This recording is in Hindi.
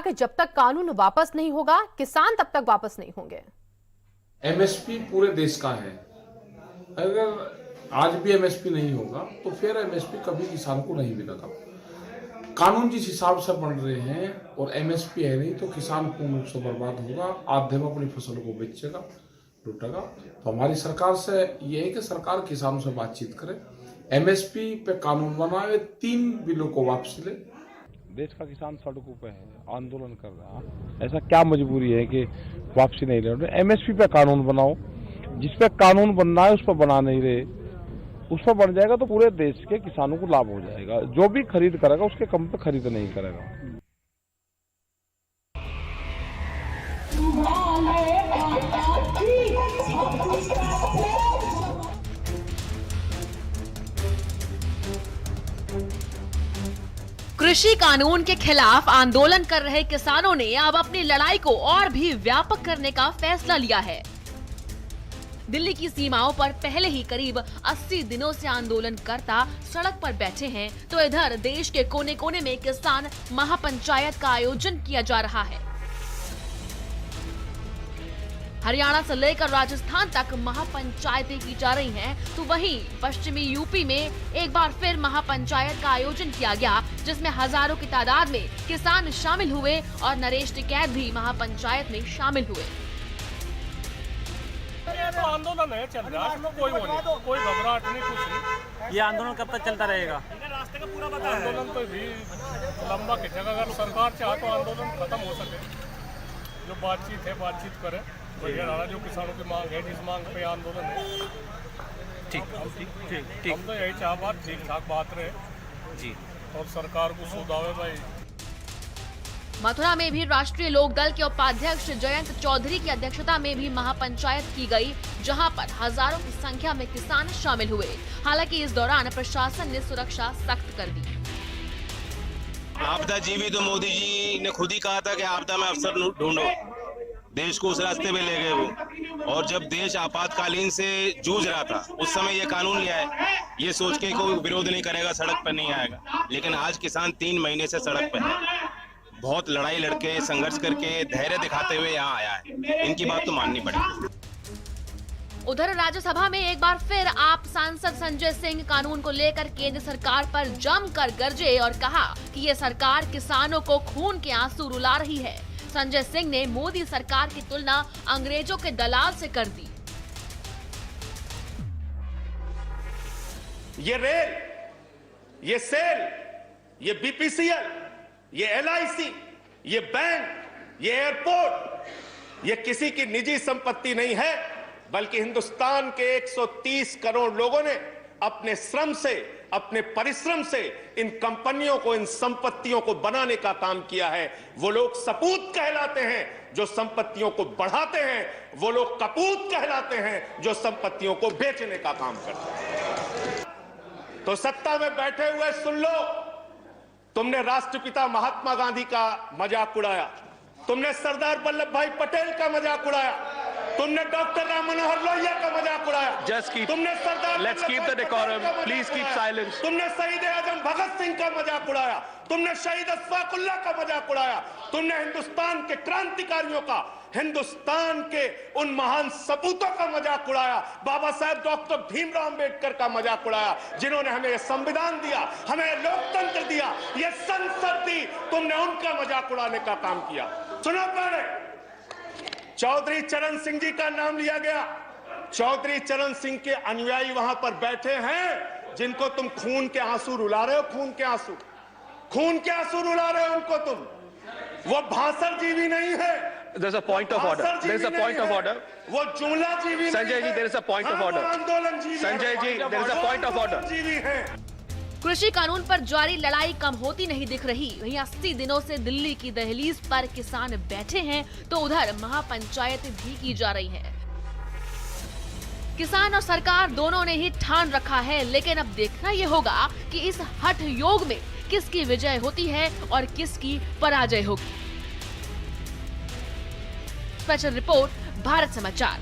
कि जब तक कानून वापस नहीं होगा किसान तब तक वापस नहीं होंगे। एमएसपी पूरे देश का है। अगर आज भी एमएसपी नहीं होगा तो फिर एमएसपी कभी किसान को नहीं मिलेगा। कानून जिस हिसाब से बन रहे हैं और एमएसपी है नहीं तो किसान पूर्ण रूप से बर्बाद होगा, आधे में अपनी फसल को बेचेगा, लूटेगा। तो हमारी सरकार से ये है कि सरकार किसानों से बातचीत करे, एमएसपी पे कानून बनाए, 3 बिलों को वापस ले। देश का किसान सड़कों पे है, आंदोलन कर रहा है, ऐसा क्या मजबूरी है कि वापसी नहीं ले रहे? एमएसपी पे कानून बनाओ, जिस पे कानून बनना है उस पर बना नहीं रहे। उस पर बन जाएगा तो पूरे देश के किसानों को लाभ हो जाएगा। जो भी खरीद करेगा उसके कम पे खरीद नहीं करेगा। कृषि कानून के खिलाफ आंदोलन कर रहे किसानों ने अब अपनी लड़ाई को और भी व्यापक करने का फैसला लिया है। दिल्ली की सीमाओं पर पहले ही करीब 80 दिनों से आंदोलनकर्ता सड़क पर बैठे हैं, तो इधर देश के कोने कोने में किसान महापंचायत का आयोजन किया जा रहा है। हरियाणा से लेकर राजस्थान तक महापंचायतें की जा रही हैं, तो वहीं पश्चिमी यूपी में एक बार फिर महापंचायत का आयोजन किया गया, जिसमें हजारों की तादाद में किसान शामिल हुए और नरेश टिकैत भी महापंचायत में शामिल हुए। ये तो आंदोलन है, चल रहा है, कोई घबराहट नहीं, कुछ नहीं। ये आंदोलन कब तक चलता रहेगा? रास्ते का पूरा बता है। आंदोलन तो भी लंबा खिंचेगा। अगर सरकार चाहे तो आंदोलन खत्म हो सके। जो बातचीत है बातचीत करे, बढ़िया रहा। जो किसानों की मांग है, जिस मांग पे आंदोलन है, ठीक हम तो यही चाह बात ठीक ठाक बात रहे जी, और सरकार को सुधारे भाई। मथुरा में भी राष्ट्रीय लोकदल के उपाध्यक्ष जयंत चौधरी की अध्यक्षता में भी महापंचायत की गई, जहां पर हजारों की संख्या में किसान शामिल हुए। हालांकि इस दौरान प्रशासन ने सुरक्षा सख्त कर दी। आपदा जीवी तो मोदी जी ने खुद ही कहा था कि आपदा में अवसर ढूंढो, देश को उस रास्ते पे ले गए वो। और जब देश आपातकालीन से जूझ रहा था उस समय ये कानून लिया है, ये सोच के कोई विरोध नहीं करेगा, सड़क पर नहीं आएगा। लेकिन आज किसान 3 महीने से सड़क पर है, बहुत लड़ाई लड़के संघर्ष करके धैर्य दिखाते हुए यहाँ आया है। इनकी बात तो माननी पड़ेगी। उधर राज्यसभा में एक बार फिर आप सांसद संजय सिंह कानून को लेकर केंद्र सरकार पर जमकर गरजे और कहा कि ये सरकार किसानों को खून के आंसू रुला रही है। संजय सिंह ने मोदी सरकार की तुलना अंग्रेजों के दलाल से कर दी। ये रेल, ये सेल, ये बीपीसीएल, ये एलआईसी, ये बैंक, ये एयरपोर्ट, ये किसी की निजी संपत्ति नहीं है, बल्कि हिंदुस्तान के 130 करोड़ लोगों ने अपने श्रम से, अपने परिश्रम से इन कंपनियों को, इन संपत्तियों को बनाने का काम किया है। वो लोग सपूत कहलाते हैं जो संपत्तियों को बढ़ाते हैं, वो लोग कपूत कहलाते हैं जो संपत्तियों को बेचने का काम करते हैं। तो सत्ता में बैठे हुए सुन लो, तुमने राष्ट्रपिता महात्मा गांधी का मजाक उड़ाया, तुमने सरदार वल्लभ भाई पटेल का मजाक उड़ाया, तुमने डॉक्टर राम मनोहर लोहिया का मजाक उड़ाया, तुमने सरदार let's keep the decorum, please keep silence, तुमने शहीद आजम भगत सिंह का मजाक उड़ाया, तुमने शहीद अशफाकुल्लाह का मजाक उड़ाया, तुमने हिंदुस्तान के क्रांतिकारियों का, हिंदुस्तान के उन महान सपूतों का मजाक उड़ाया, बाबा साहेब डॉक्टर भीमराव अंबेडकर का मजाक उड़ाया, जिन्होंने हमें ये संविधान दिया, हमें लोकतंत्र दिया, ये संसद दी। तुमने उनका मजाक उड़ाने का काम किया। सुनो पहले, चौधरी चरण सिंह जी का नाम लिया गया। चौधरी चरण सिंह के अनुयायी वहां पर बैठे हैं, जिनको तुम खून के आंसू रुला रहे हो, खून के आंसू, खून के आंसू रुला रहे हो उनको तुम। वो भाषण जीवी नहीं है। There's a point of order. There's a point of order. वो जुमला जीवी Sanjay ji, there is a point of order. आंदोलन जीवी। Sanjay ji, there is a point of order. जीवी है। कृषि कानून पर जारी लड़ाई कम होती नहीं दिख रही। वहीं 80 दिनों से दिल्ली की दहलीज पर किसान बैठे हैं, तो उधर महापंचायतें भी की जा रही हैं। किसान और सरकार दोनों ने ही ठान रखा है, लेकिन अब देखना यह होगा कि इस हठ योग में किसकी विजय होती है और किसकी पराजय होगी। स्पेशल रिपोर्ट, भारत समाचार।